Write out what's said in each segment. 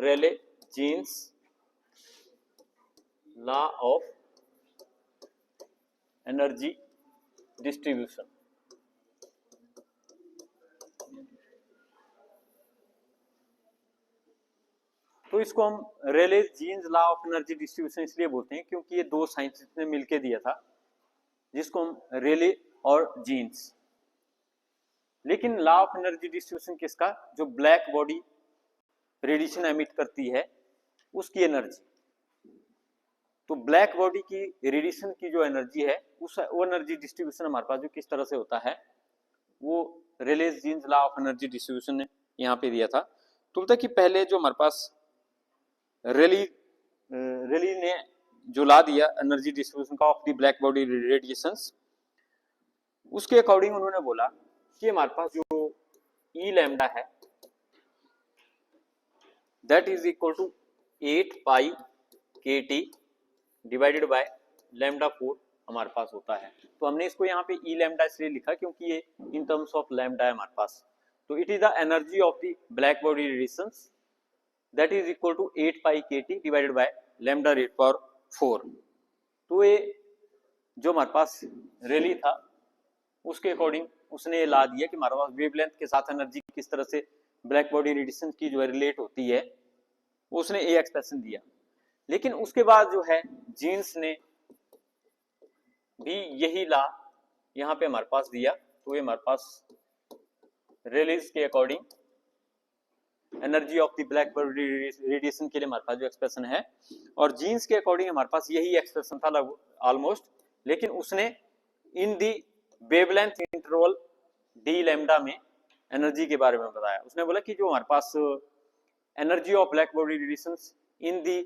Rayleigh Jeans law of energy distribution. तो इसको हम Rayleigh Jeans law of energy distribution इसलिए बोलते हैं क्योंकि ये दो साइंटिस्ट ने मिलकर दिया था, जिसको हम रेले और जीन्स। लेकिन लॉ ऑफ एनर्जी डिस्ट्रीब्यूशन किसका? जो ब्लैक बॉडी रेडिएशन एमिट करती है उसकी एनर्जी। तो ब्लैक बॉडी की रेडिएशन की जो एनर्जी है वो एनर्जी डिस्ट्रीब्यूशन हमारे पास जो किस तरह से होता है वो Rayleigh's Jeans law of energy distribution ने यहाँ पे दिया था। तो बोलता कि पहले जो हमारे पास रेली ने जो ला दिया एनर्जी डिस्ट्रीब्यूशन का of the black body radiations, उसके अकॉर्डिंग उन्होंने बोला कि हमारे पास जो ई लैम्डा है that is equal to 8 pi K T divided by lambda 4 हमारे पास होता है। तो हमने इसको यहाँ पे ई लैम्डा इसलिए लिखा क्योंकि ये इन टर्म्स ऑफ लैम्डा है हमारे पास। तो it is the energy of the black body radiations that is equal to 8 pi K T divided by lambda raise power 4। तो ये जो हमारे पास रेली था उसके अकॉर्डिंग उसने ये ला दिया कि हमारे पास वेवलेंथ के साथ एनर्जी किस तरह से ब्लैक बॉडी रेडिएशन की जो है रिलेट होती है, उसने ये एक्सप्रेशन दिया। लेकिन उसके बाद जो है जीन्स ने भी यही ला यहाँ पे हमारे पास दिया। तो ये हमारे पास रेलीज के according energy of the black body radiation के लिए हमारे पास जो एक्सप्रेशन है, और जीन्स के अकॉर्डिंग हमारे पास यही एक्सप्रेशन था ऑलमोस्ट। लेकिन उसने in the wavelength interval D lambda में एनर्जी के बारे में बताया। उसने बोला कि जो हमारे पास energy of black body radiations in the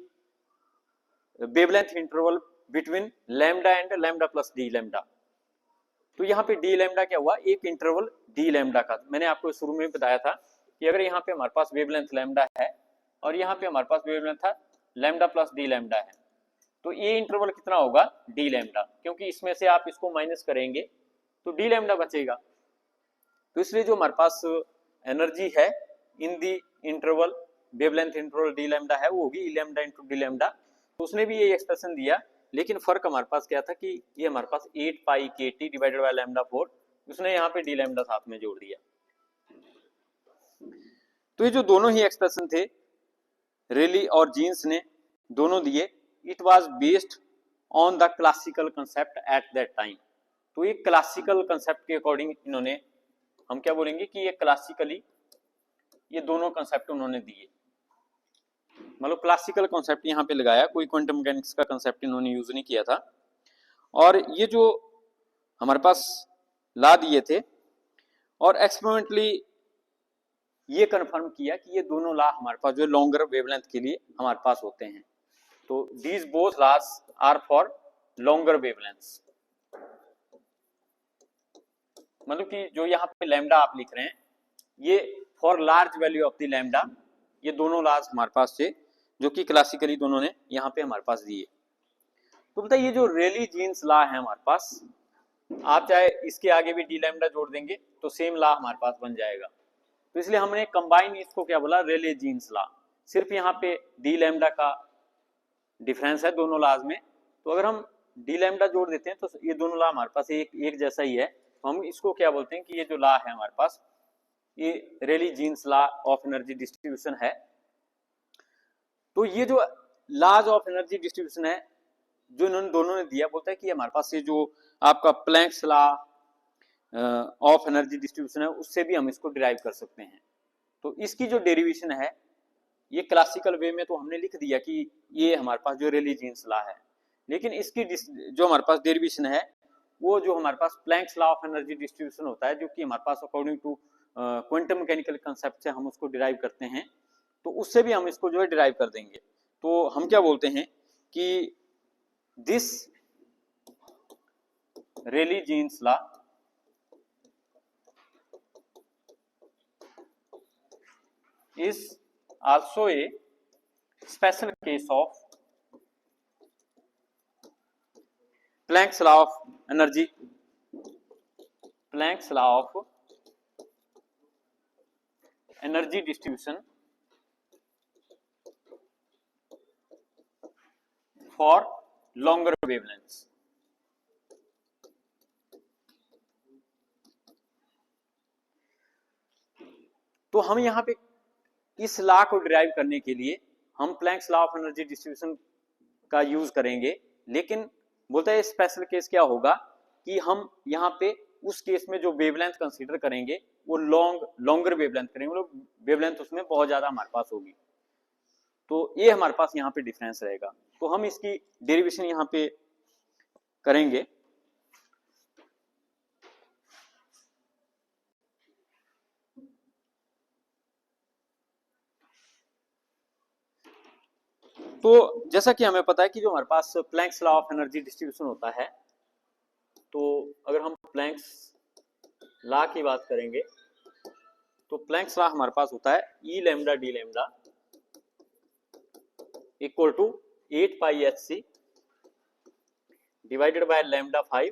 wavelength interval between lambda and lambda plus D lambda. तो यहाँ पे डी लैम्डा क्या हुआ? एक इंटरवल डी लैम्डा का। मैंने आपको शुरू में बताया था कि अगर यहाँ पे हमारे पास वेवलेंथ लैम्डा है और यहाँ पे हमारे पास वेवलेंथ था लैम्डा प्लस डी लैम्डा है, तो ये इंटरवल कितना होगा? डी लैम्डा, क्योंकि इसमें से आप इसको माइनस करेंगे तो डी लैम्डा बचेगा। तो इसलिए जो हमारे पास एनर्जी है in the interval wavelength interval D lambda है वो होगी E lambda into D lambda. तो उसने भी ये एक्सप्रेशन दिया, लेकिन फर्क हमारे पास क्या था कि ये हमारे पास 8 pi K T divided by lambda 4, उसने यहाँ पे डी लैम्डा साथ में जोड़ दिया। तो ये जो दोनों ही एक्सप्रेशन थे रेली और जीन्स ने दोनों दिए, it was based on the classical concept at that time. तो ये क्लासिकल कंसेप्ट के अकॉर्डिंग इन्होंने, हम क्या बोलेंगे कि ये क्लासिकली ये दोनों कंसेप्ट उन्होंने दिए, मतलब क्लासिकल कंसेप्ट यहाँ पे लगाया, कोई क्वांटम मैकेनिक्स का कंसेप्ट इन्होंने यूज नहीं किया था। और ये जो हमारे पास ला दिए थे और एक्सपेरिमेंटली ये कंफर्म किया कि ये दोनों ला हमारे पास जो लॉन्गर वेवलेंथ के लिए हमारे पास होते हैं। तो these both laws are for longer wavelengths, मतलब कि जो यहाँ पे लैम्डा आप लिख रहे हैं ये for large value of the lambda, ये दोनों लॉज हमारे पास थे जो कि क्लासिकली दोनों ने यहाँ पे हमारे पास दिए। तो बताइए ये जो रेली जीन्स लॉ है हमारे पास, आप चाहे इसके आगे भी डी लैम्डा जोड़ देंगे तो सेम लॉ हमारे पास बन जाएगा। तो इसलिए हमने कंबाइन इसको क्या बोला? रेले जीन्स लॉ। सिर्फ यहाँ पे डी लैम्डा का डिफरेंस है दोनों लॉज में, तो अगर हम डी लैम्डा जोड़ देते हैं तो ये दोनों लॉ हमारे पास एक जैसा ही है। तो हम इसको क्या बोलते हैं कि ये जो लॉ है हमारे पास ये Rayleigh Jeans law of energy distribution है। तो ये जो लॉज ऑफ एनर्जी डिस्ट्रीब्यूशन है जो इन्होंने दोनों ने दिया, बोलता है कि हमारे पास ये जो आपका planks law of energy distribution है उससे भी हम इसको डिराइव कर सकते हैं। तो इसकी जो डेरिवेशन है ये क्लासिकल वे में तो हमने लिख दिया कि ये हमारे पास जो रेली जीन्स लॉ है, लेकिन इसकी जो हमारे पास डेरिवेशन है वो जो हमारे पास Planck's law of energy distribution होता है, जो कि हमारे पास according to quantum mechanical concept से हम उसको डिराइव करते हैं, तो उससे भी हम इसको जो है डिराइव कर देंगे। तो हम क्या बोलते हैं कि this Rayleigh Jeans law is also a special case of Planck's law of energy, Planck's law of energy distribution for longer wavelengths. तो हम यहाँ पे इस लॉ को डिराइव करने के लिए हम planks law of energy distribution का यूज करेंगे, लेकिन बोलता है स्पेशल केस क्या होगा कि हम यहाँ पे उस केस में जो वेवलेंथ कंसीडर करेंगे वो लॉन्गर वेवलेंथ करेंगे, मतलब वेवलेंथ उसमें बहुत ज्यादा हमारे पास होगी। तो ये हमारे पास यहाँ पे डिफरेंस रहेगा। तो हम इसकी डेरिवेशन यहाँ पे करेंगे। तो जैसा कि हमें पता है कि जो हमारे पास Planck's law of energy distribution होता है, तो अगर हम प्लैंक्स लॉ की बात करेंगे तो प्लैंक्स लॉ हमारे पास होता है E lambda D lambda equal to 8 pi H C divided by lambda 5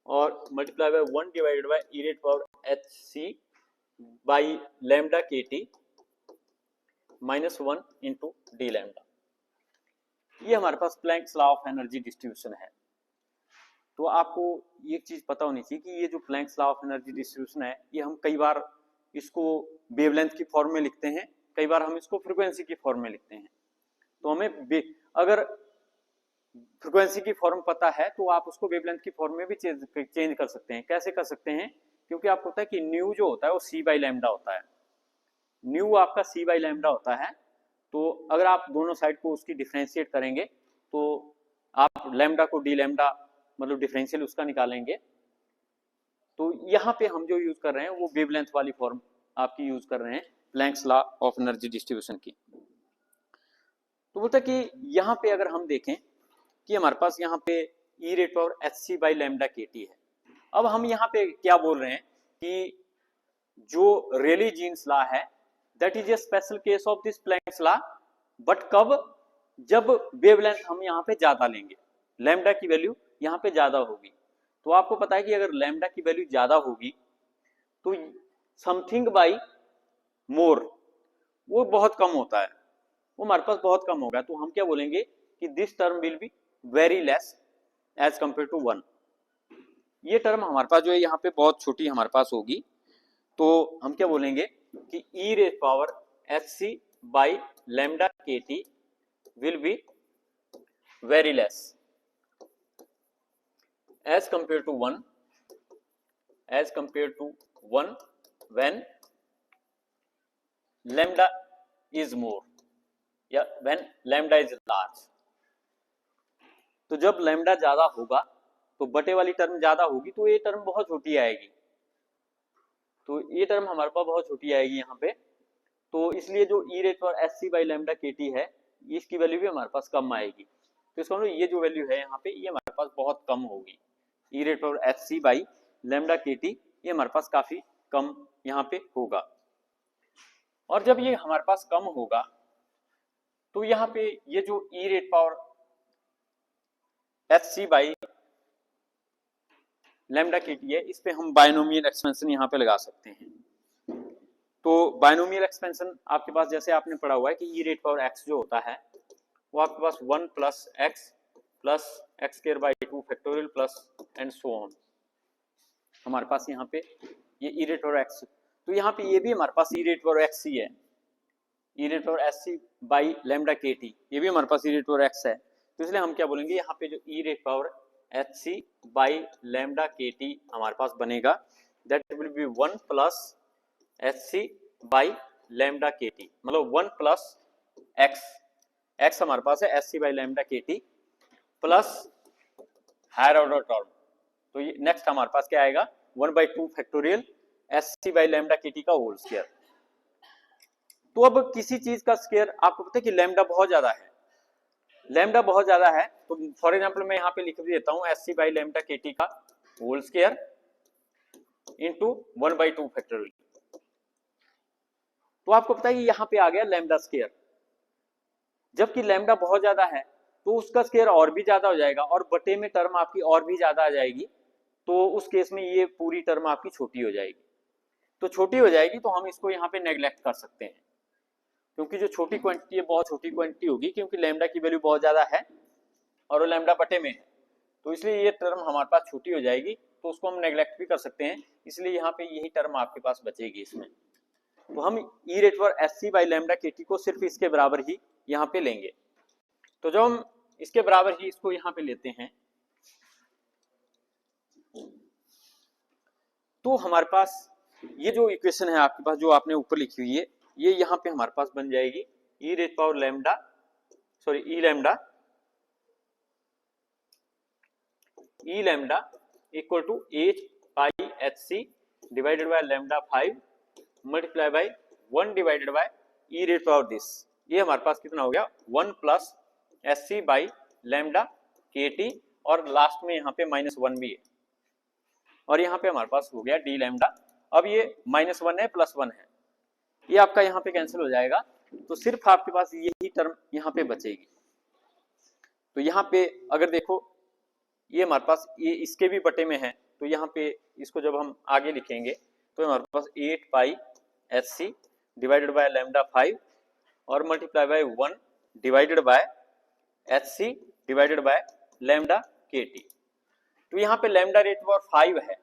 और multiply by 1 divided by E raised power H C by lambda K T -1 into D lambda. ये हमारे पास Planck's law of energy distribution है। तो आपको एक चीज पता होनी चाहिए कि ये जो planks law of energy distribution है, ये हम कई बार इसको वेवलेंथ की फॉर्म में लिखते हैं, कई बार हम इसको फ्रीक्वेंसी की फॉर्म में लिखते हैं। तो हमें अगर फ्रीक्वेंसी की फॉर्म पता है तो आप उसको वेवलेंथ की फॉर्म में भी चेंज कर सकते हैं। कैसे कर सकते हैं? क्योंकि आपको पता है कि न्यू जो होता है वो सी बाई लैम्डा होता है, न्यू आपका सी बाई लैम्डा होता है। तो अगर आप दोनों साइड को उसकी डिफरेंशिएट करेंगे तो आप लैम्डा को डी लैम्डा मतलब डिफरेंशियल उसका निकालेंगे। तो यहाँ पे हम जो यूज कर रहे हैं वो वेवलेंथ वाली फॉर्म आपकी यूज कर रहे हैं planks law of energy distribution की। तो बोलता है कि यहाँ पे अगर हम देखें कि हमारे पास यहाँ पे E raised power H C by lambda K T है। अब हम यहाँ पे क्या बोल रहे हैं कि जो रेली जीन्स लॉ है that is a special case of this planks law, but कब? जब वेवलेंथ हम यहाँ पे ज्यादा लेंगे, लैम्डा की वैल्यू यहाँ पे ज्यादा होगी। तो आपको पता है कि अगर लैम्डा की वैल्यू ज्यादा होगी तो समथिंग बाई मोर वो बहुत कम होता है, वो हमारे पास बहुत कम होगा। तो हम क्या बोलेंगे कि this term will be very less as compare to 1। ये टर्म हमारे पास जो है यहाँ पे बहुत छोटी हमारे पास होगी। तो हम क्या बोलेंगे कि E raise power H C by lambda K T will be very less as compared to 1 when lambda is more या when lambda is large। तो जब लैम्डा ज्यादा होगा तो बटे वाली टर्म ज्यादा होगी, तो ये टर्म बहुत छोटी आएगी। तो ये टर्म हमारे पास बहुत छोटी आएगी यहाँ पे। तो इसलिए जो ई रेट पर H C by lambda K T है इसकी वैल्यू भी हमारे पास कम आएगी। तो इसका मतलब ये जो वैल्यू है यहाँ पे ये हमारे पास बहुत कम होगी। E raised power H C by lambda K T ये हमारे पास काफी कम यहाँ पे होगा। और जब ये हमारे पास कम होगा तो यहाँ पे ये जो E raised power H C by lambda K T है इस पे हम बायनोमियल एक्सपेंशन यहाँ पे लगा सकते हैं। तो बायनोमियल एक्सपेंशन आपके पास जैसे आपने पढ़ा हुआ है कि ई रेट पावर एक्स जो होता है वो आपके पास 1 plus x square by 2 factorial plus and so on. हमारे पास यहाँ पे ये ई रेट पावर एक्स, तो यहाँ पे ये भी हमारे पास ई रेट पावर एक्स ही है, E raised power H C by lambda K T ये भी हमारे पास ई रेट पावर एक्स है। तो इसलिए हम क्या बोलेंगे यहाँ पे जो E raised power H C by lambda K T हमारे पास बनेगा that will be 1 plus H C by lambda K T, मतलब 1 प्लस एक्स हमारे पास है H C by lambda K T plus higher order term. तो ये next हमारे पास क्या आएगा 1/2 factorial H C by lambda K T का होल स्क्वायर। तो अब किसी चीज का स्क्वायर आपको पता है कि लैम्डा बहुत ज्यादा है, लैम्डा बहुत ज्यादा है तो फॉर एग्जांपल मैं यहाँ पे लिख देता हूँ H C by lambda K T का होल स्क्वायर इंटू 1/2 फैक्टोरियल। तो आपको पता है कि यहाँ पे आ गया लैम्डा स्क्वायर, जबकि लैम्डा बहुत ज्यादा है तो उसका स्क्वायर और भी ज्यादा हो जाएगा और बटे में टर्म आपकी और भी ज्यादा आ जाएगी। तो उस केस में ये पूरी टर्म आपकी छोटी हो जाएगी। तो छोटी हो जाएगी तो हम इसको यहाँ पे नेग्लेक्ट कर सकते हैं। क्योंकि जो छोटी क्वांटिटी है बहुत छोटी क्वांटिटी होगी, क्योंकि लैम्डा की वैल्यू बहुत ज़्यादा है और वो लैम्डा बटे में है, तो इसलिए ये टर्म हमारे पास छोटी हो जाएगी, तो उसको हम नेग्लेक्ट भी कर सकते हैं, इसलिए यहाँ पे यही टर्म आपके पास बचेगी इसमें। तो हम ई रेट पर S C by lambda K T को सिर्फ इसके बराबर ही यहाँ पे लेंगे। तो जब हम इसके बराबर ही इसको यहाँ पे लेते हैं तो हमारे पास ये जो इक्वेशन है आपके पास जो आपने ऊपर लिखी हुई है, ये यहाँ पे हमारे पास बन जाएगी E raised power lambda E lambda equal to 8 pi H C divided by lambda 5 multiply by 1 divided by E raised power this. ये हमारे पास कितना हो गया 1 plus S C by lambda K T, और लास्ट में यहाँ पे -1 भी है, और यहाँ पे हमारे पास हो गया डी लैम्डा। अब ये -1 है +1 है, ये आपका यहाँ पे कैंसिल हो जाएगा, तो सिर्फ आपके पास यही टर्म यहाँ पे बचेगी। तो यहाँ पे अगर देखो ये हमारे पास ये इसके भी बटे में है, तो यहाँ पे इसको जब हम आगे लिखेंगे तो हमारे पास 8 pi H C divided by lambda 5 और multiply by 1 divided by H C divided by lambda K T. तो यहाँ पे लैम्डा रेट पावर 5 है,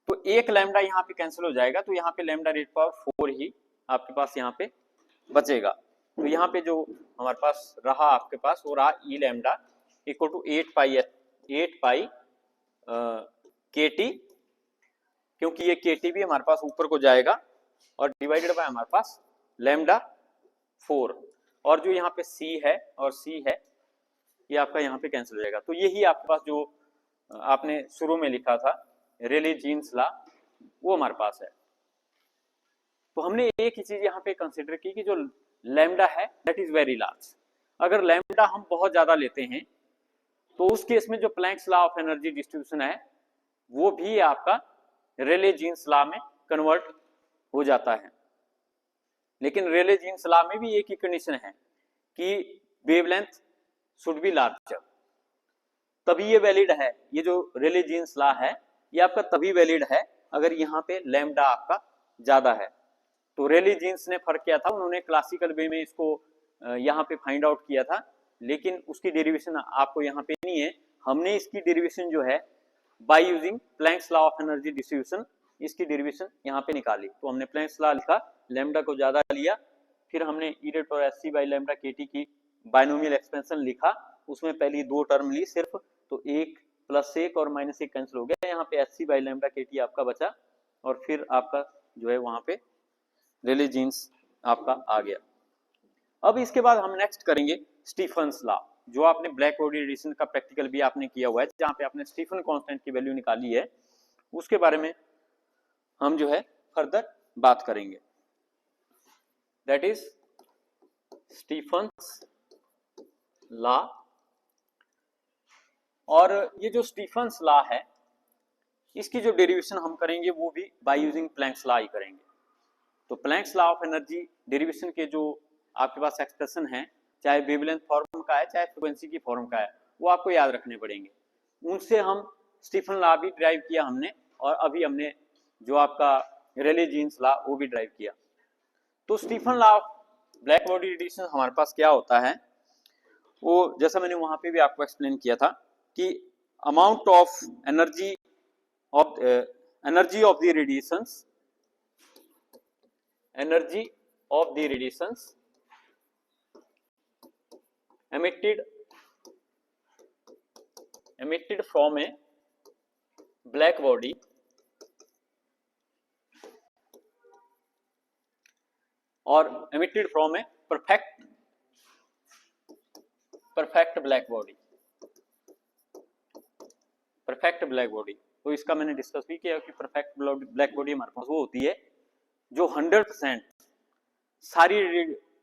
तो एक लैम्डा यहाँ पे कैंसिल हो जाएगा, तो यहाँ पे लैम्डा रेट पावर 4 ही आपके पास यहाँ पे बचेगा। तो यहाँ पे जो हमारे पास रहा आपके पास वो रहा ई lambda equal to 8 pi K T, क्योंकि ये के टी भी हमारे पास ऊपर को जाएगा, और डिवाइडेड बाय हमारे पास लैम्डा 4, और जो यहाँ पे सी है और सी है ये आपका यहाँ पे कैंसिल हो जाएगा। तो यही आपके पास जो आपने शुरू में लिखा था रेले जीन्स लॉ, वो हमारे पास है। तो हमने एक ही चीज यहाँ पे कंसिडर की कि जो लैम्डा है दैट इज वेरी लार्ज। अगर लैम्डा हम बहुत ज्यादा लेते हैं तो उस केस में जो planks law of energy distribution है वो भी आपका रेले जीन्स लॉ में कन्वर्ट हो जाता है। लेकिन रेले जीन्स लॉ में भी एक ही कंडीशन है कि वेवलेंथ शुड बी लार्जर, तभी ये वैलिड है। ये जो रेले जीन्स लॉ है ये आपका तभी वैलिड है अगर यहाँ पे लैम्डा आपका ज्यादा है। तो रेले जीन्स ने फर्क किया था, उन्होंने क्लासिकल वे में इसको यहाँ पे फाइंड आउट किया था, लेकिन उसकी डेरिवेशन आपको यहाँ पे नहीं है। हमने इसकी डेरिवेशन जो है by using planks law of energy distribution, इसकी डेरिवेशन यहाँ पे निकाली। तो हमने प्लैंक्स लॉ लिखा, लैम्डा को ज्यादा लिया, फिर हमने ई रेट और S C by lambda K T की बायनोमियल एक्सपेंशन लिखा, उसमें पहली दो टर्म ली सिर्फ, तो 1 + 1 और -1 कैंसिल हो गया, यहाँ पे S C by lambda K T आपका बचा, और फिर आपका जो है वहां पे रेले जीन्स आपका आ गया। अब इसके बाद हम नेक्स्ट करेंगे स्टीफन्स लॉ, जो आपने ब्लैक बॉडी रेडिएशन का प्रैक्टिकल भी आपने किया हुआ है, जहां पे आपने स्टीफन कांस्टेंट की वैल्यू निकाली है, उसके बारे में हम जो है फर्दर बात करेंगे। That is Stefan's law. और ये जो स्टीफन्स लॉ है इसकी जो डेरिवेशन हम करेंगे वो भी बाय यूजिंग प्लैंक्स लॉ ही करेंगे। तो Planck's law of energy derivation के जो आपके पास एक्सप्रेशन है, चाहे वेवलेंथ फॉर्म का है चाहे फ्रीक्वेंसी की फॉर्म का है, वो आपको याद रखने पड़ेंगे। उनसे हम स्टीफन लॉ भी ड्राइव किया हमने, और अभी हमने जो आपका रेले जीन्स लॉ वो भी ड्राइव किया। तो Stephen law of black body radiation हमारे पास क्या होता है, वो जैसा मैंने वहां पे भी आपको एक्सप्लेन किया था कि amount of energy of the radiations, energy of the radiations emitted from a black body or emitted from a perfect black body, perfect black body। तो इसका मैंने डिस्कस भी किया कि परफेक्ट ब्लैक बॉडी हमारे पास वो होती है जो 100% सारी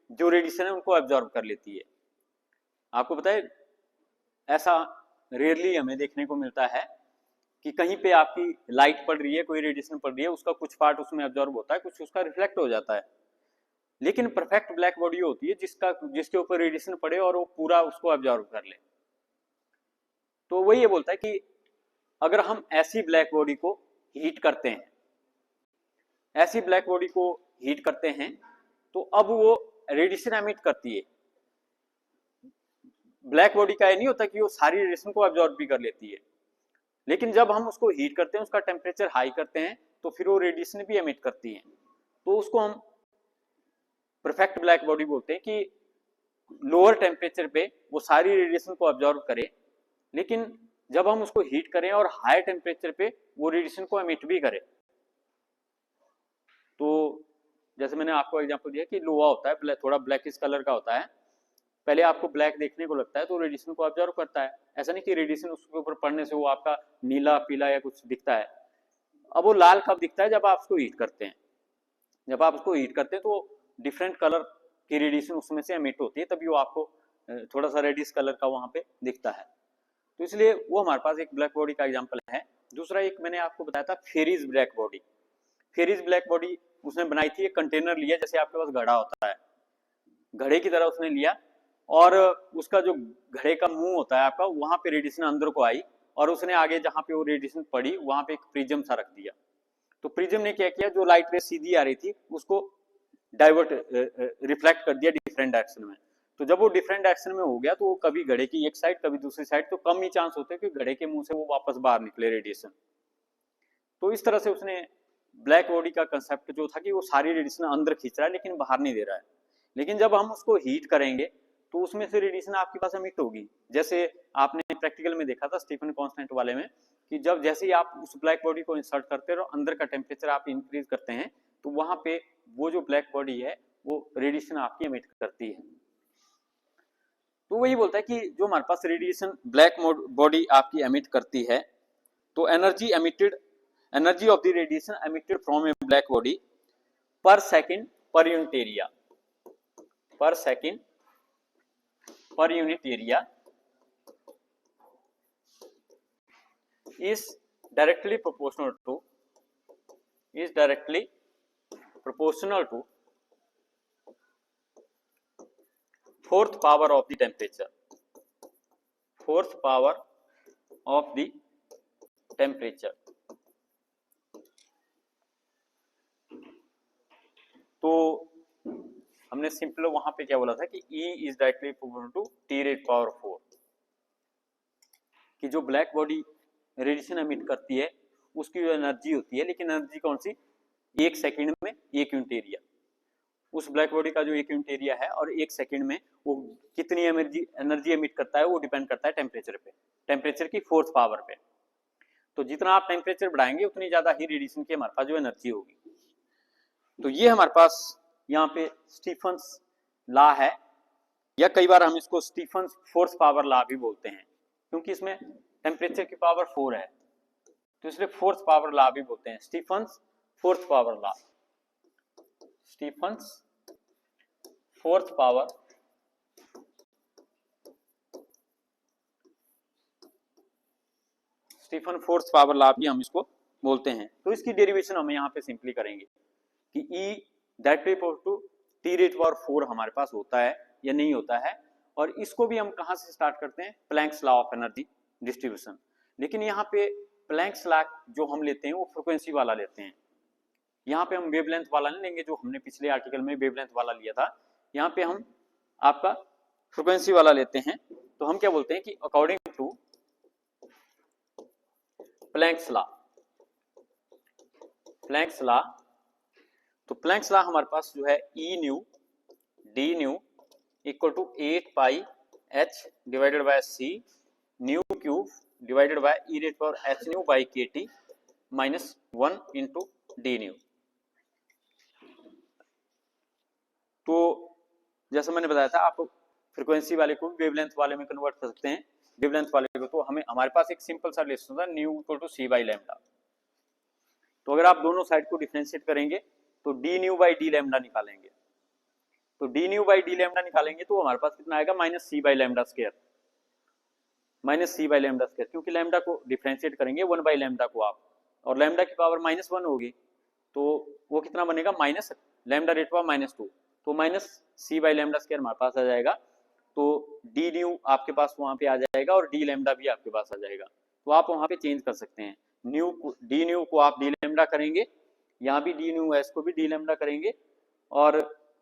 जो रेडिएशन है उनको एब्जॉर्ब कर लेती है। आपको पता है ऐसा रेयरली हमें देखने को मिलता है कि कहीं पे आपकी लाइट पड़ रही है, कोई रेडिएशन पड़ रही है, उसका कुछ पार्ट उसमें एब्जॉर्ब होता है, कुछ उसका रिफ्लेक्ट हो जाता है। लेकिन परफेक्ट ब्लैक बॉडी होती है जिसके ऊपर रेडिएशन पड़े और वो पूरा उसको एब्जॉर्ब कर ले। तो वही ये बोलता है कि अगर हम ऐसी ब्लैक बॉडी को हीट करते हैं, ऐसी ब्लैक बॉडी को हीट करते हैं, तो अब वो रेडिएशन एमिट करती है। ब्लैक बॉडी का ये नहीं होता कि वो सारी रेडिएशन को एब्जॉर्ब भी कर लेती है, लेकिन जब हम उसको हीट करते हैं, उसका टेम्परेचर हाई करते हैं, तो फिर वो रेडिएशन भी एमिट करती है। तो उसको हम परफेक्ट ब्लैक बॉडी बोलते हैं कि लोअर टेम्परेचर पे वो सारी रेडिएशन को एब्जॉर्ब करे, लेकिन जब हम उसको हीट करें और हाई टेम्परेचर पे वो रेडिएशन को एमिट भी करे। तो जैसे मैंने आपको एग्जांपल दिया कि लोहा होता है, थोड़ा ब्लैकिश कलर का होता है, पहले आपको ब्लैक देखने को लगता है तो रेडिएशन को ऑब्जर्व करता है, ऐसा नहीं कि रेडिएशन उसके ऊपर पड़ने से वो आपका नीला पीला या कुछ दिखता है। अब वो लाल कब दिखता है? जब आप उसको हीट करते हैं। जब आप उसको हीट करते हैं तो डिफरेंट कलर की रेडिएशन उसमें से एमिट होती है, तभी वो आपको थोड़ा सा रेडिश कलर का वहां पे दिखता है। तो इसलिए वो हमारे पास एक ब्लैक बॉडी का एग्जाम्पल है। दूसरा एक मैंने आपको बताया था Fery's black body. Fery's black body उसने बनाई थी, एक कंटेनर लिया, जैसे आपके पास घड़ा होता है, घड़े की तरह उसने लिया, और उसका जो घड़े का मुंह होता है आपका, वहां पे रेडिएशन अंदर को आई, और उसने आगे जहां पे वो रेडिएशन पड़ी वहां पे एक प्रिज्म सा रख दिया। तो प्रिज्म ने क्या किया, जो लाइट रे सीधी आ रही थी उसको डाइवर्ट रिफ्लेक्ट कर दिया डिफरेंट डायरेक्शन में। तो जब वो डिफरेंट डायरेक्शन में हो गया तो वो कभी घड़े की एक साइड कभी दूसरी साइड, तो कम ही चांस होते हैं कि घड़े के मुंह से वो वापस बाहर निकले रेडिएशन। तो इस तरह से उसने ब्लैक बॉडी का कंसेप्ट जो था कि वो सारी रेडिएशन अंदर खींच रहा है लेकिन बाहर नहीं दे रहा है, लेकिन जब हम उसको हीट करेंगे तो उसमें से रेडिएशन आपके पास एमिट होगी। जैसे आपने प्रैक्टिकल में देखा था स्टीफन कांस्टेंट वाले में कि जब जैसे ही आप उस ब्लैक बॉडी को इंसर्ट करते हो, अंदर का टेम्परेचर आप इंक्रीज करते हैं, तो वहां पे वो जो ब्लैक बॉडी है वो रेडिएशन आपकी एमिट करती है। तो वही बोलता है कि जो हमारे पास रेडिएशन ब्लैक बॉडी आपकी एमिट करती है, तो energy of the radiation emitted from A black body पर सेकेंड पर यूनिट एरिया, पर second per unit area is directly proportional to fourth power of the temperature, तो हमने सिंपल वहां पे क्या बोला था कि E is directly proportional to T⁴, कि जो ब्लैक बॉडी रेडिएशन एमिट करती है उसकी जो एनर्जी होती है, लेकिन एनर्जी कौन सी, एक सेकंड में एक यूनिट एरिया, उस ब्लैक बॉडी का जो एक यूनिट एरिया है और एक सेकंड में वो कितनी एनर्जी एमिट करता है वो डिपेंड करता है टेम्परेचर पे, टेम्परेचर की फोर्थ पावर पे। तो जितना आप टेम्परेचर बढ़ाएंगे उतनी ज्यादा ही रेडिएशन की हमारे पास जो एनर्जी होगी। तो ये हमारे पास यहाँ पे स्टीफन्स लॉ है, या कई बार हम इसको स्टीफन्स फोर्थ पावर लॉ भी बोलते हैं, क्योंकि इसमें टेम्परेचर की पावर 4 है, तो इसलिए फोर्थ पावर लॉ भी बोलते हैं, Stefan's fourth power law, Stefan's fourth power Stefan fourth power law भी हम इसको बोलते हैं। तो इसकी डेरिवेशन हम यहाँ पे सिंपली करेंगे कि E that equal to T⁴ हमारे पास होता है या नहीं होता है, और इसको भी हम कहां से स्टार्ट करते हैं, planks law of energy distribution. लेकिन यहाँ पे प्लैंक्स लॉ जो हम लेते हैं वो फ्रीक्वेंसी वाला लेते हैं, यहाँ पे हम वेवलेंथ वाला नहीं लेंगे जो हमने पिछले आर्टिकल में वेवलेंथ वाला लिया था, यहाँ पे हम आपका फ्रीक्वेंसी वाला लेते हैं। तो हम क्या बोलते हैं कि अकॉर्डिंग टू प्लैंक्स लॉ, तो प्लैंक्स लॉ हमारे पास जो है E nu D nu equal to 8 pi h divided by c nu cube divided by e⁻h nu by kt minus 1 into D nu. तो जैसा मैंने बताया था आप फ्रीक्वेंसी वाले को वेवलेंथ वाले में कन्वर्ट कर सकते हैं, वेवलेंथ वाले को, तो हमारे पास एक सिंपल सा रिलेशन था nu equal to c by lambda. तो अगर आप दोनों साइड को डिफरेंशिएट करेंगे तो D nu by D lambda निकालेंगे, तो D nu by D lambda निकालेंगे तो हमारे पास कितना आएगा, minus C by lambda square, क्योंकि लैम्डा को डिफरेंशिएट करेंगे 1 बाई लैम्डा को आप, और लैम्डा की पावर -1 होगी, तो वो कितना बनेगा, माइनस लैम्डा रेट पावर -2, तो minus C by lambda square हमारे पास आ जाएगा। तो डी न्यू आपके पास वहां पे आ जाएगा और डी लैम्डा भी आपके पास आ जाएगा, तो आप वहां पे चेंज कर सकते हैं, डी न्यू को आप डी लैम्डा करेंगे, यहाँ भी डी न्यू है इसको भी डी लैम्डा करेंगे, और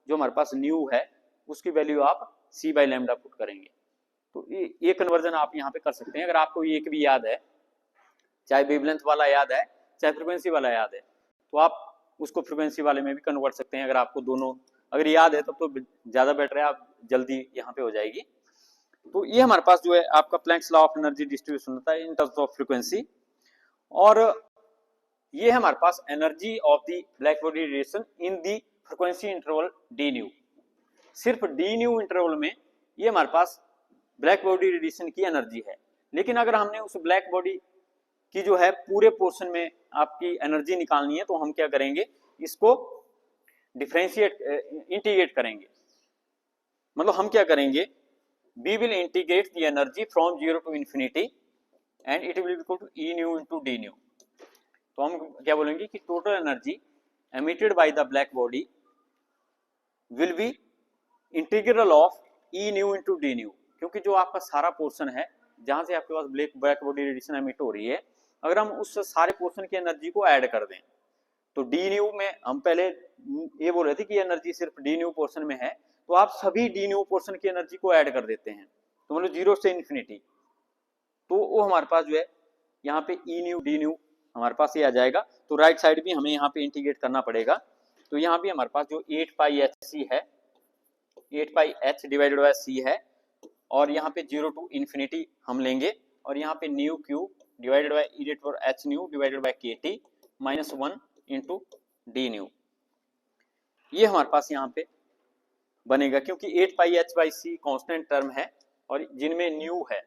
जो हमारे पास न्यू है उसकी वैल्यू आप c बाई लैम्डा पुट करेंगे। तो ये कन्वर्जन आप यहाँ पे कर सकते हैं। अगर आपको एक भी याद है, चाहे वेवलेंथ वाला याद है चाहे फ्रीक्वेंसी वाला याद है, तो आप उसको फ्रीक्वेंसी वाले में भी कन्वर्ट सकते हैं। अगर आपको दोनों अगर याद है तब तो ज्यादा बेटर है, आप जल्दी यहाँ पे हो जाएगी। तो ये हमारे पास जो है आपका planks law of energy distribution होता है इन टर्म्स ऑफ फ्रीक्वेंसी, और ये है हमारे पास energy of the black body radiation in the frequency interval D nu. सिर्फ डी न्यू इंटरवल में ये हमारे पास ब्लैक बॉडी रेडिएशन की एनर्जी है। लेकिन अगर हमने उस ब्लैक बॉडी की जो है पूरे पोर्शन में आपकी एनर्जी निकालनी है तो हम क्या करेंगे, इसको डिफरेंशिएट इंटीग्रेट करेंगे। मतलब हम क्या करेंगे, we will integrate the energy from 0 to infinity and it will be equal to E nu into D nu। तो हम क्या बोलेंगे कि total energy emitted by the black body will be integral of E nu into D nu, क्योंकि जो आपका सारा portion है जहां से आपके पास ब्लैक बॉडी रेडिएशन एमिट हो रही है, अगर हम उस सारे पोर्शन की एनर्जी को ऐड कर दें तो डी न्यू में हम पहले ये बोल रहे थे कि एनर्जी सिर्फ डी न्यू पोर्शन में है, तो आप सभी डी न्यू पोर्शन की एनर्जी को ऐड कर देते हैं, तो मतलब 0 से इन्फिनिटी, तो वो हमारे पास जो है यहाँ पे ई न्यू डी न्यू हमारे पास ये आ जाएगा। तो राइट साइड भी हमें यहाँ पे इंटीग्रेट करना पड़ेगा। तो यहाँ भी हमारे पास जो 8 पाई एच सी है, 8 पाई एच डिवाइडेड बाय सी है, और यहाँ पे 0 टू इन्फिनिटी हम लेंगे, और यहाँ पे nu cube divided by E raised for H nu divided by K T minus 1 into D nu. ये हमारे पास यहाँ पे बनेगा, क्योंकि 8 pi H by C constant term है और जिनमें न्यू है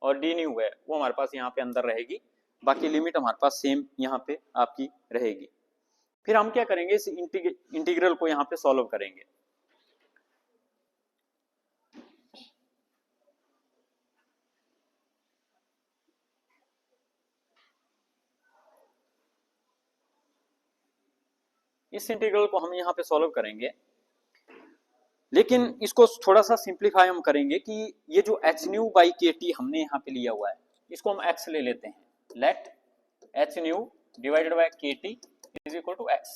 और डी न्यू है वो हमारे पास यहाँ पे अंदर रहेगी, बाकी लिमिट हमारे पास सेम यहाँ पे आपकी रहेगी। फिर हम क्या करेंगे, इस इंटीग्रल को यहाँ पे सॉल्व करेंगे। इस इंटीग्रल को हम यहाँ पे सॉल्व करेंगे, लेकिन इसको थोड़ा सा सिंप्लीफाई हम करेंगे कि ये जो H nu by K T हमने यहाँ पे लिया हुआ है इसको हम एक्स ले लेते हैं। Let H nu divided by K T is equal to X.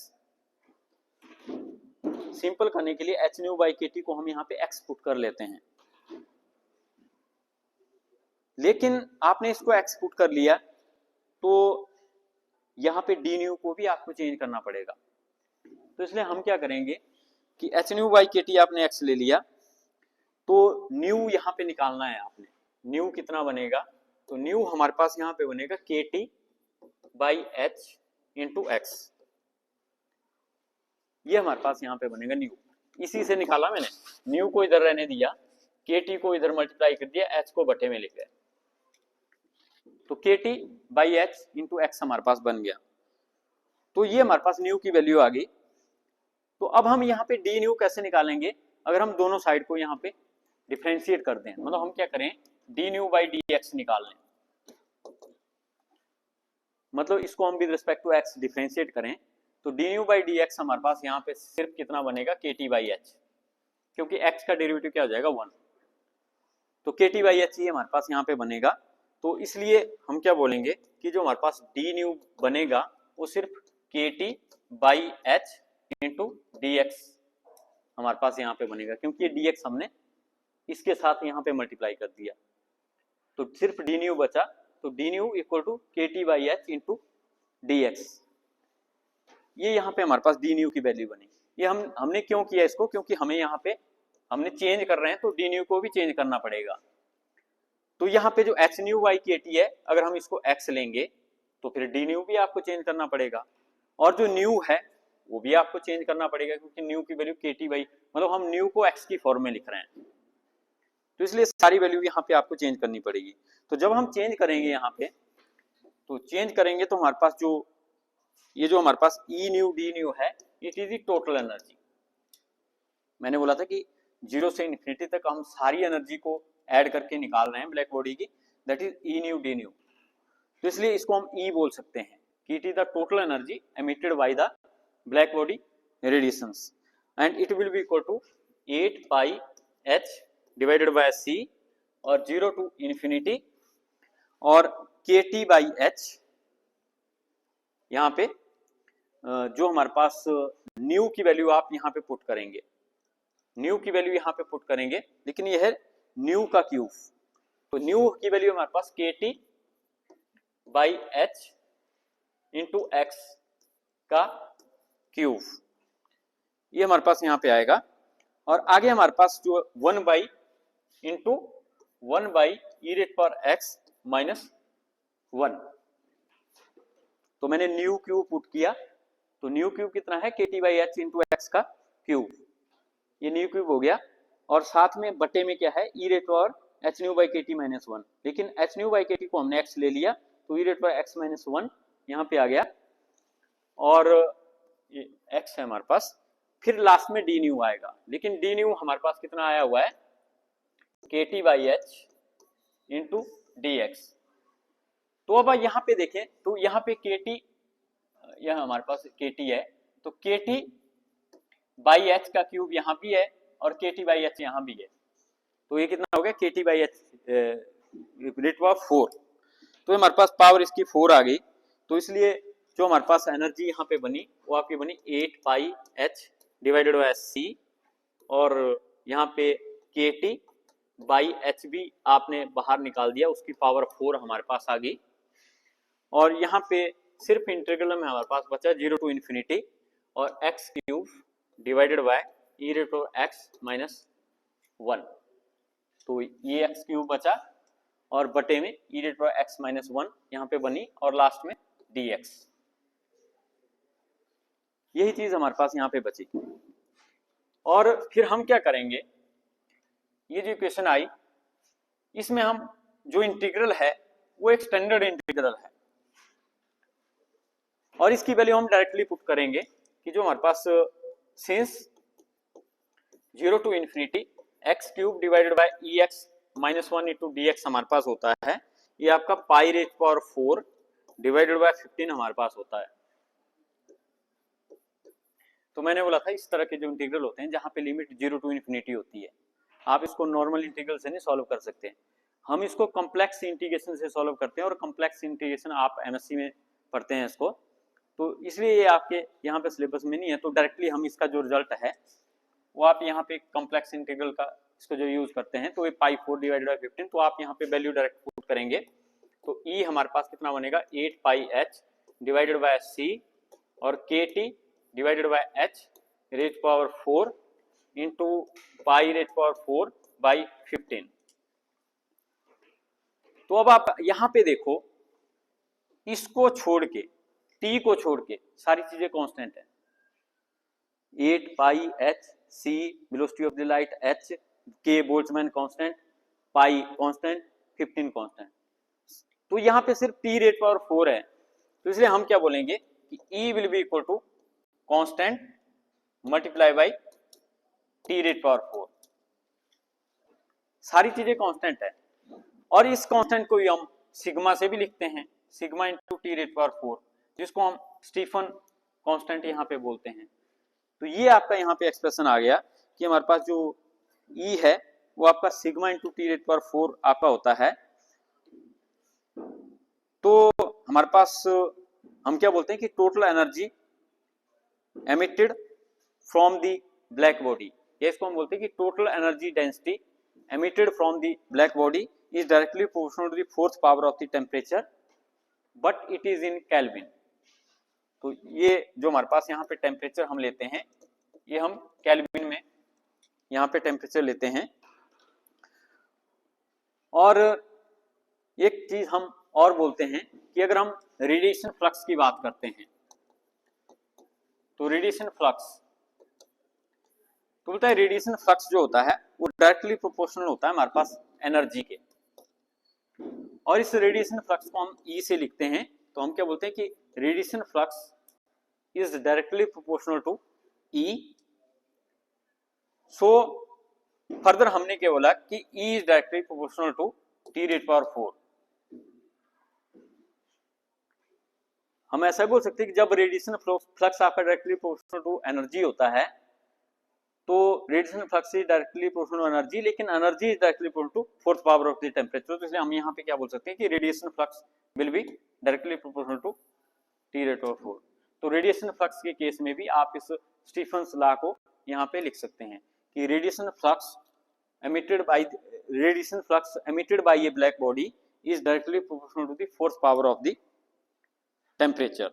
Simple करने के लिए H nu by K T को हम यहाँ पे एक्स पुट कर लेते हैं, लेकिन आपने इसको एक्स पुट कर लिया तो यहाँ पे डी न्यू को भी आपको चेंज करना पड़ेगा। तो इसलिए हम क्या करेंगे कि H nu by K T आपने एक्स ले लिया, तो न्यू यहाँ पे निकालना है आपने। न्यू कितना बनेगा, तो न्यू हमारे पास यहाँ पे बनेगा K T by H into x. ये हमारे पास यहाँ पे बनेगा न्यू, इसी से निकाला मैंने। न्यू को इधर रहने दिया, के टी को इधर मल्टीप्लाई कर दिया, एच को बटे में लिख गया, तो के T by H into x हमारे पास बन गया। तो ये हमारे पास न्यू की वैल्यू आ गई। तो अब हम यहाँ पे डी न्यू कैसे निकालेंगे, अगर हम दोनों साइड को यहाँ पे डिफरेंशिएट कर दें, मतलब हम क्या करें, D nu by D X निकाल लें। मतलब इसको हम with respect to X differentiate करें तो D nu by D X हमारे पास यहाँ पे सिर्फ कितना बनेगा, के टी बाई एच, क्योंकि एक्स का डेरिवेटिव क्या हो जाएगा 1, तो के टी बाई एच ही हमारे पास यहाँ पे बनेगा। तो इसलिए हम क्या बोलेंगे कि जो हमारे पास डी न्यू बनेगा वो सिर्फ के T by H into D X हमारे पास यहाँ पे बनेगा, क्योंकि ये डी एक्स हमने इसके साथ यहाँ पे मल्टीप्लाई कर दिया, तो सिर्फ डी न्यू बचा। तो डी न्यू इक्वल टू के T by H into D x. ये यहाँ पे हमारे पास डी न्यू की वैल्यू बनी। ये हमने क्यों किया इसको, क्योंकि हमें यहाँ पे हमने चेंज कर रहे हैं तो डी न्यू को भी चेंज करना पड़ेगा। तो यहाँ पे जो H nu by K T है, अगर हम इसको एक्स लेंगे तो फिर डी न्यू भी आपको चेंज करना पड़ेगा, और जो न्यू है वो भी आपको चेंज करना पड़ेगा, क्योंकि न्यू की वैल्यू के टी बाई, मतलब हम न्यू को एक्स की फॉर्म में लिख रहे हैं, तो इसलिए सारी वैल्यू यहाँ पे आपको चेंज करनी पड़ेगी। तो जब हम चेंज करेंगे यहाँ पे, तो चेंज करेंगे तो हमारे पास जो ये जो हमारे पास ई न्यू डी न्यू है, it is the total energy. मैंने बोला था कि 0 से इन्फिनिटी तक हम सारी एनर्जी को ऐड करके निकाल रहे हैं ब्लैक बॉडी की, that is E new D nu. तो इसलिए इसको हम ई बोल सकते हैं कि it is the total energy emitted by the black body radiations and it will be equal to 8 pi h divided by c और 0 to infinity और kt by h। यहाँ पे जो हमारे पास न्यू की वैल्यू आप यहाँ पे पुट करेंगे, न्यू की वैल्यू यहाँ पे पुट करेंगे, लेकिन ये है न्यू का क्यूब, तो न्यू की वैल्यू हमारे पास KT by H into x का क्यूब, ये हमारे पास यहाँ पे आएगा। और आगे हमारे पास जो 1 by into 1 by E rate पर एक्स माइनस 1, तो मैंने न्यू क्यूब पुट किया, तो न्यू क्यूब कितना है KT by H into x का क्यूब, ये न्यू क्यूब हो गया। और साथ में बटे में क्या है ई रेट पर H nu by KT minus 1, लेकिन एच न्यू बाई KT को हमने x ले लिया, तो ई रेट पर x माइनस 1 यहाँ पे आ गया, और ये x है हमारे पास। फिर लास्ट में डी न्यू आएगा, लेकिन डी न्यू हमारे पास कितना आया हुआ है KT by H into D x. तो अब यहाँ पे देखें तो यहाँ पे KT, यह हमारे पास KT है, तो KT बाई H का क्यूब यहाँ भी है और KT बाई H यहाँ भी है, तो ये कितना हो गया KT by H rate power 4, तो हमारे पास पावर इसकी 4 आ गई। तो इसलिए जो हमारे पास एनर्जी यहाँ पे बनी वो आपकी बनी 8 pi H divided by C, और यहाँ पे KT बाई H भी आपने बाहर निकाल दिया, उसकी पावर 4 हमारे पास आ गई। और यहाँ पे सिर्फ इंटीग्रल में हमारे पास बचा 0 टू इन्फिनिटी और x cube divided by E rate of x minus 1, तो ये x क्यूब बचा और बटे में ई रेट ऑफ x माइनस 1 यहाँ पे बनी, और लास्ट में dx, यही चीज हमारे पास यहाँ पे बची। और फिर हम क्या करेंगे, ये जो इक्वेशन आई इसमें हम जो इंटीग्रल है वो एक स्टैंडर्ड इंटीग्रल है, और इसकी वैल्यू हम डायरेक्टली पुट करेंगे कि जो हमारे पास since 0 to infinity x cube divided by E X minus 1 into D X हमारे पास होता है, ये आपका pi raised power 4 divided by 15 हमारे पास होता है। तो मैंने बोला था इस तरह के जो इंटीग्रल होते हैं जहां पे लिमिट 0 टू इन्फिनिटी होती है, आप इसको नॉर्मल इंटीग्रल से नहीं सॉल्व कर सकते, हम इसको कॉम्प्लेक्स इंटीग्रेशन से सॉल्व करते हैं, और कॉम्प्लेक्स इंटीग्रेशन आप MSc में पढ़ते हैं इसको, तो इसलिए ये आपके यहाँ पे सिलेबस में नहीं है। तो डायरेक्टली हम इसका जो रिजल्ट है वो आप यहाँ पे कॉम्प्लेक्स इंटीग्रल का इसको जो यूज करते हैं, तो ये पाई 4 डिवाइडेड बाय 15, तो आप यहाँ पे वैल्यू डायरेक्ट पुट करेंगे, तो E हमारे पास कितना बनेगा 8 pi H divided by C और KT divided by H raise power 4 into pi raise power 4 by 15। तो अब आप यहाँ पे देखो, इसको छोड़ के T को छोड़ के सारी चीजें कांस्टेंट है, 8 pi H C velocity of the light H K Boltzmann constant, pi constant, 15 constant, तो यहाँ पे सिर्फ T रेट पावर 4 है, तो इसलिए हम क्या बोलेंगे कि E will be equal to constant multiply by T rate power 4, सारी चीजें कांस्टेंट है। और इस कांस्टेंट को हम सिग्मा से भी लिखते हैं, sigma into T rate power 4, जिसको हम स्टीफन कांस्टेंट यहाँ पे बोलते हैं। तो ये आपका यहाँ पे एक्सप्रेशन आ गया कि हमारे पास जो E है वो आपका sigma into T rate power 4 आपका होता है। तो हमारे पास हम क्या बोलते हैं कि total energy emitted from the black body, ये इसको हम बोलते हैं कि total energy density emitted from the black body is directly proportional to the fourth power of the temperature but it is in Kelvin. तो ये जो हमारे पास यहाँ पे टेम्परेचर हम लेते हैं, ये हम केल्विन में यहाँ पे टेम्परेचर लेते हैं। और एक चीज हम और बोलते हैं कि अगर हम रेडिएशन फ्लक्स की बात करते हैं, तो रेडिएशन फ्लक्स, तो बोलता है रेडिएशन फ्लक्स जो होता है वो डायरेक्टली प्रोपोर्शनल होता है हमारे पास एनर्जी के, और इस रेडिएशन फ्लक्स को हम E से लिखते हैं, तो हम क्या बोलते हैं कि radiation flux is directly proportional to E। So further हमने क्या बोला कि E is directly proportional to T rate power 4। हम ऐसा बोल सकते हैं कि जब रेडिएशन फ्लक्स आपका डायरेक्टली प्रोपोर्शनल टू एनर्जी होता है, तो radiation flux is directly proportional to energy, लेकिन energy is directly proportional to fourth power of the temperature, तो इसलिए हम यहाँ पे क्या बोल सकते हैं कि radiation flux will be directly proportional to T raise of 4। तो रेडिएशन फ्लक्स के केस में भी आप इस स्टीफन्स लॉ को यहाँ पे लिख सकते हैं कि radiation flux emitted by a black body is directly proportional to the force power of the temperature।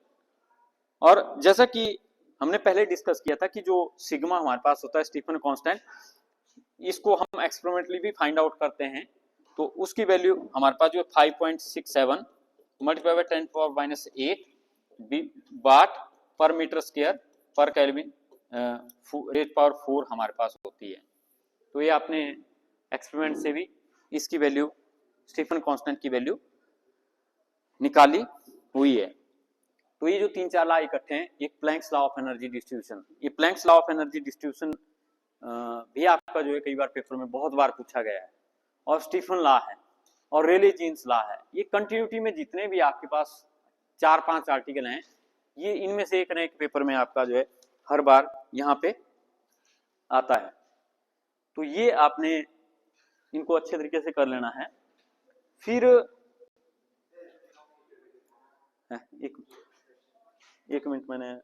और जैसा कि हमने पहले डिस्कस किया था कि जो सिग्मा हमारे पास होता है स्टीफन कांस्टेंट, इसको हम एक्सपेरिमेंटली भी फाइंड आउट करते हैं, तो उसकी वैल्यू हमारे पास जो 5.67 multiply by 10⁻⁸ watt per metre square per Kelvin raise power 4 हमारे पास होती है। तो ये आपने एक्सपेरिमेंट से भी इसकी वैल्यू स्टीफन कांस्टेंट की वैल्यू निकाली हुई है। तो ये जो 3-4 लॉ इकट्ठे हैं, एक Planck's law of energy distribution, ये Planck's law of energy distribution भी आपका जो है कई बार पेपर में बहुत बार पूछा गया है, और स्टीफन लॉ है और रेले जीन्स लॉ है। ये कंटिन्यूटी में जितने भी आपके पास 4-5 आर्टिकल हैं, ये इनमें से एक न एक पेपर में आपका जो है हर बार यहाँ पे आता है। तो ये आपने इनको अच्छे तरीके से कर लेना है। फिर एक मिनट, मैंने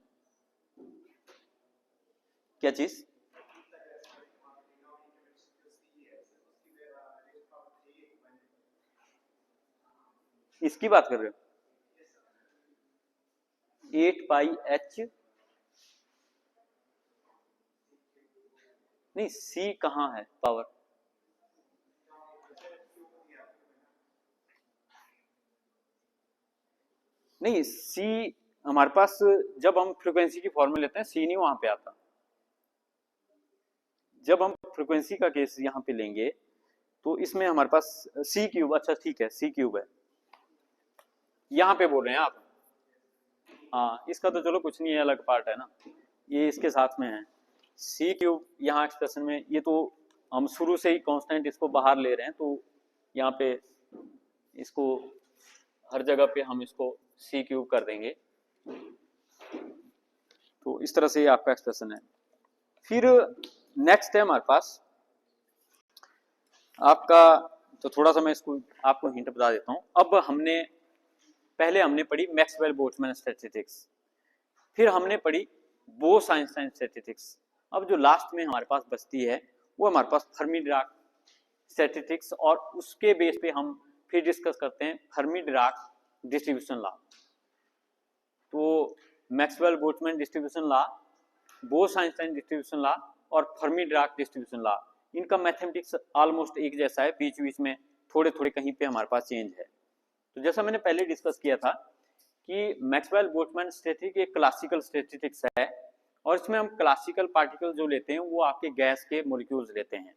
क्या चीज इसकी बात कर रहे हो? 8πh नहीं, C कहाँ है पावर? नहीं, C हमारे पास जब हम फ्रीक्वेंसी की फॉर्मूला लेते हैं C नहीं वहां पे आता। जब हम फ्रीक्वेंसी का केस यहाँ पे लेंगे तो इसमें हमारे पास C क्यूब, अच्छा ठीक है C क्यूब है, यहाँ पे बोल रहे हैं आप। हाँ, इसका तो चलो कुछ नहीं है, अलग पार्ट है ना, ये इसके साथ में है। C क्यूब यहाँ एक्सप्रेशन में, ये तो हम शुरू से ही कांस्टेंट इसको बाहर ले रहे हैं, तो यहाँ पे इसको हर जगह पे हम इसको C क्यूब कर देंगे। तो इस तरह से ये आपका एक्सप्रेशन है। फिर नेक्स्ट है हमारे पास आपका, तो थोड़ा सा मैं इसको आपको हिंट बता देता हूँ। अब पहले हमने पढ़ी मैक्सवेल बोल्ट्जमैन स्टैटिस्टिक्स, फिर हमने पढ़ी बोस-आइंस्टाइन स्टैटिस्टिक्स। अब जो लास्ट में हमारे पास बचती है वो हमारे पास फर्मी-डिराक स्टैटिस्टिक्स, और उसके बेस पे हम फिर डिस्कस करते हैं फर्मी-डिराक डिस्ट्रीब्यूशन लॉ। तो Maxwell Boltzmann distribution law, Bose Einstein distribution law और फर्मी-डिराक डिस्ट्रीब्यूशन लॉ, इनका मैथमेटिक्स ऑलमोस्ट एक जैसा है, बीच बीच में थोड़े थोड़े कहीं पे हमारे पास चेंज है। तो जैसा मैंने पहले डिस्कस किया था कि मैक्सवेल बोल्ट्जमैन स्टैटिस्टिक्स एक क्लासिकल स्टैटिस्टिक्स है, और इसमें हम क्लासिकल पार्टिकल जो लेते हैं वो आपके गैस के मॉलिक्यूल्स लेते हैं।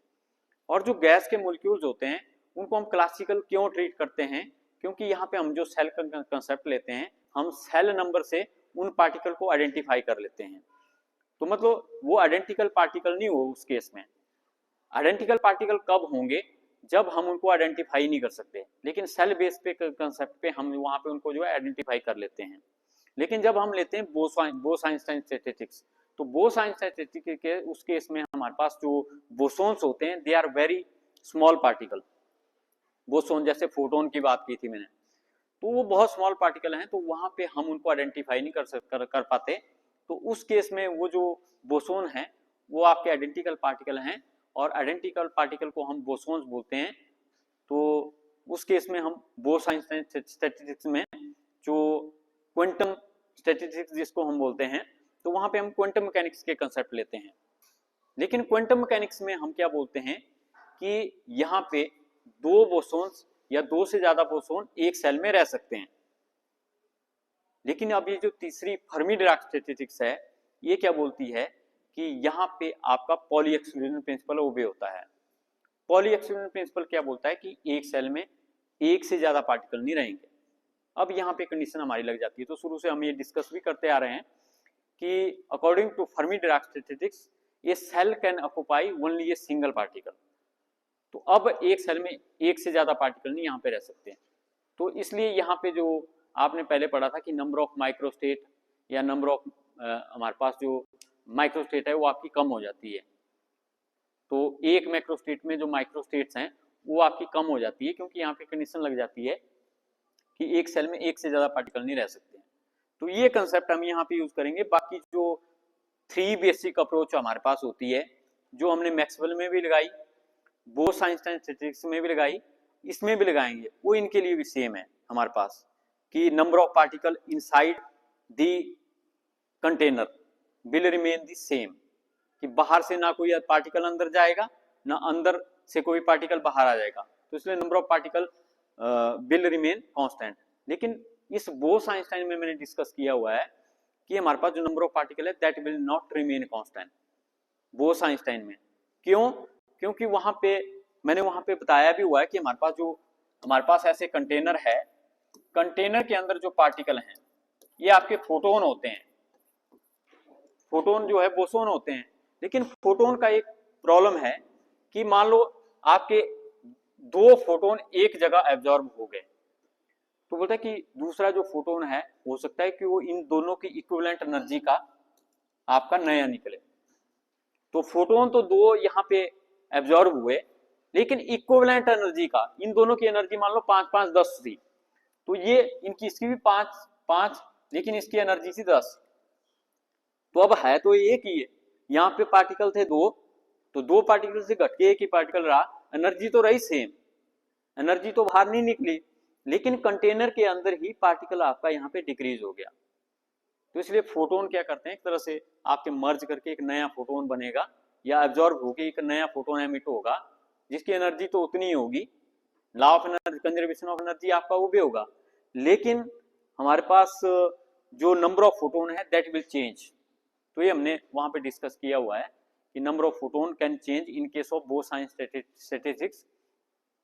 और जो गैस के मॉलिक्यूल्स होते हैं उनको हम क्लासिकल क्यों ट्रीट करते हैं? क्योंकि यहाँ पे हम जो सेल का कंसेप्ट लेते हैं, हम सेल नंबर से उन पार्टिकल को आइडेंटिफाई कर लेते हैं। तो मतलब वो आइडेंटिकल पार्टिकल नहीं हो, उस केस में आइडेंटिकल पार्टिकल कब होंगे? जब हम उनको आइडेंटिफाई नहीं कर सकते, लेकिन सेल बेस पे कंसेप्ट पे हम वहां पे उनको जो है आइडेंटिफाई कर लेते हैं। लेकिन जब हम लेते हैं बोस-आइंस्टाइन स्टैटिस्टिक्स, तो बोस-आइंस्टाइन स्टैटिस्टिक्स के उस केस में हमारे पास जो बोसोन्स होते हैं they are very small particle. Boson जैसे फोटोन की बात की थी मैंने, तो वो बहुत स्मॉल पार्टिकल हैं, तो वहां पे हम उनको आइडेंटिफाई नहीं कर पाते। तो उस केस में वो जो बोसोन हैं वो आपके आइडेंटिकल पार्टिकल हैं, और आइडेंटिकल पार्टिकल को हम बोसोन्स बोलते हैं। तो उस केस में हम बोस-आइंस्टाइन स्टैटिस्टिक्स में जो क्वांटम स्टैटिस्टिक्स जिसको हम बोलते हैं, तो वहां पे हम क्वांटम मैकेनिक्स के कंसेप्ट लेते हैं। लेकिन क्वांटम मैकेनिक्स में हम क्या बोलते हैं कि यहाँ पे दो बोसोन्स या दो से ज्यादा बोसोन एक सेल में रह सकते हैं। लेकिन अब ये जो तीसरी फर्मी-डिराक स्टैटिस्टिक्स है, ये क्या बोलती है कि यहाँ पे आपका पॉली एक्सक्लूजन प्रिंसिपल ओबे होता है। पॉली एक्सक्लूजन प्रिंसिपल क्या बोलता है कि एक सेल में एक से ज्यादा पार्टिकल नहीं रहेंगे। अब यहाँ पे कंडीशन हमारी लग जाती है। तो शुरू से हम ये डिस्कस भी करते आ रहे हैं कि according to Fermi Dirac statistics a cell can occupy only a single particle. तो अब एक सेल में एक से ज्यादा पार्टिकल नहीं यहाँ पे रह सकते हैं। तो इसलिए यहाँ पे जो आपने पहले पढ़ा था कि नंबर ऑफ माइक्रोस्टेट या नंबर ऑफ हमारे पास जो माइक्रोस्टेट है वो आपकी कम हो जाती है। तो एक मैक्रोस्टेट में जो माइक्रोस्टेट्स हैं वो आपकी कम हो जाती है, क्योंकि यहाँ पे कंडीशन लग जाती है कि एक सेल में एक से ज्यादा पार्टिकल नहीं रह सकते हैं। तो ये कंसेप्ट हम यहाँ पे यूज करेंगे। बाकी जो 3 बेसिक अप्रोच हमारे पास होती है जो हमने मैक्सवेल में भी लगाई, बोस आइंस्टाइन स्टैटिस्टिक्स में भी लगाई, इसमें भी लगाएंगे, वो इनके लिए भी सेम है हमारे पास कि number of particle inside the container will remain the same, कि बाहर से ना कोई पार्टिकल अंदर जाएगा ना अंदर से कोई पार्टिकल बाहर आ जाएगा, तो इसलिए number of particle will remain constant. लेकिन इस बोस आइंस्टाइन में मैंने डिस्कस किया हुआ है कि हमारे पास जो नंबर ऑफ पार्टिकल है that will not remain constant Bose Einstein में। क्यों? क्योंकि वहां पे मैंने वहां पे बताया भी हुआ है कि हमारे पास ऐसे कंटेनर है, कंटेनर के अंदर जो पार्टिकल हैं ये आपके फोटोन होते हैं, फोटोन जो है बोसोन होते हैं। लेकिन फोटोन का एक प्रॉब्लम है कि मान लो आपके 2 फोटोन एक जगह एब्जॉर्ब हो गए, तो बोलता है कि दूसरा जो फोटोन है हो सकता है कि वो इन दोनों की इक्विवेलेंट एनर्जी का आपका नया निकले। तो फोटोन तो 2 यहाँ पे एब्जॉर्ब हुए, लेकिन इक्विवेलेंट एनर्जी का इन दोनों की एनर्जी मान लो 5 5 10 थी, तो ये इनकी इसकी भी 5 5, लेकिन इसकी एनर्जी थी 10। तो अब है तो एक ही है, यहाँ पे पार्टिकल थे 2, तो 2 पार्टिकल से घट के एक ही पार्टिकल रहा, एनर्जी तो रही सेम, एनर्जी तो बाहर नहीं निकली, लेकिन कंटेनर के अंदर ही पार्टिकल आपका यहाँ पे डिक्रीज हो गया। तो इसलिए फोटोन क्या करते हैं, एक तरह से आपके मर्ज करके एक नया फोटोन बनेगा या एब्जॉर्ब होकर एक नया फोटोन एमिट होगा, जिसकी एनर्जी तो उतनी ही होगी, law of energy conservation of energy आपका वो भी होगा, लेकिन हमारे पास जो नंबर ऑफ फोटोन है दैट विल चेंज। तो ये हमने वहां पे डिस्कस किया हुआ है कि number of photon can change in case of Bose Einstein statistics,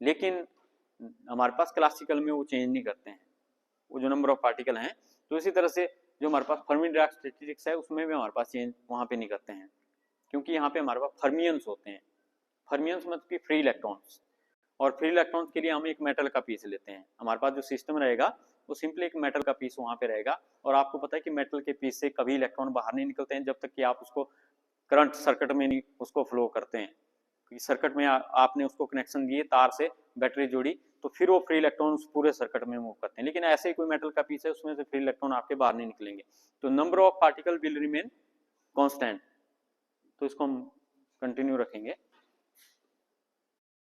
लेकिन हमारे पास क्लासिकल में वो चेंज नहीं करते हैं वो जो नंबर ऑफ पार्टिकल हैं। तो इसी तरह से जो हमारे पास फर्मी-डिराक स्टैटिस्टिक्स है उसमें भी हमारे पास चेंज वहां पे नहीं करते हैं, क्योंकि यहाँ पे हमारे पास फर्मियंस होते हैं। फर्मियंस मतलब कि फ्री इलेक्ट्रॉन्स, और फ्री इलेक्ट्रॉन्स के लिए हम एक मेटल का पीस लेते हैं। हमारे पास जो सिस्टम रहेगा वो सिंपली एक मेटल का पीस वहां पे रहेगा, और आपको पता है कि मेटल के पीस से कभी इलेक्ट्रॉन बाहर नहीं निकलते हैं जब तक कि आप उसको करंट सर्किट में नहीं उसको फ्लो करते हैं। क्योंकि सर्किट में आपने उसको कनेक्शन दिए, तार से बैटरी जोड़ी, तो फिर वो फ्री इलेक्ट्रॉन पूरे सर्किट में मूव करते हैं। लेकिन ऐसे ही कोई मेटल का पीस है उसमें से फ्री इलेक्ट्रॉन आपके बाहर नहीं निकलेंगे, तो number of particle will remain constant. तो इसको हम कंटिन्यू रखेंगे।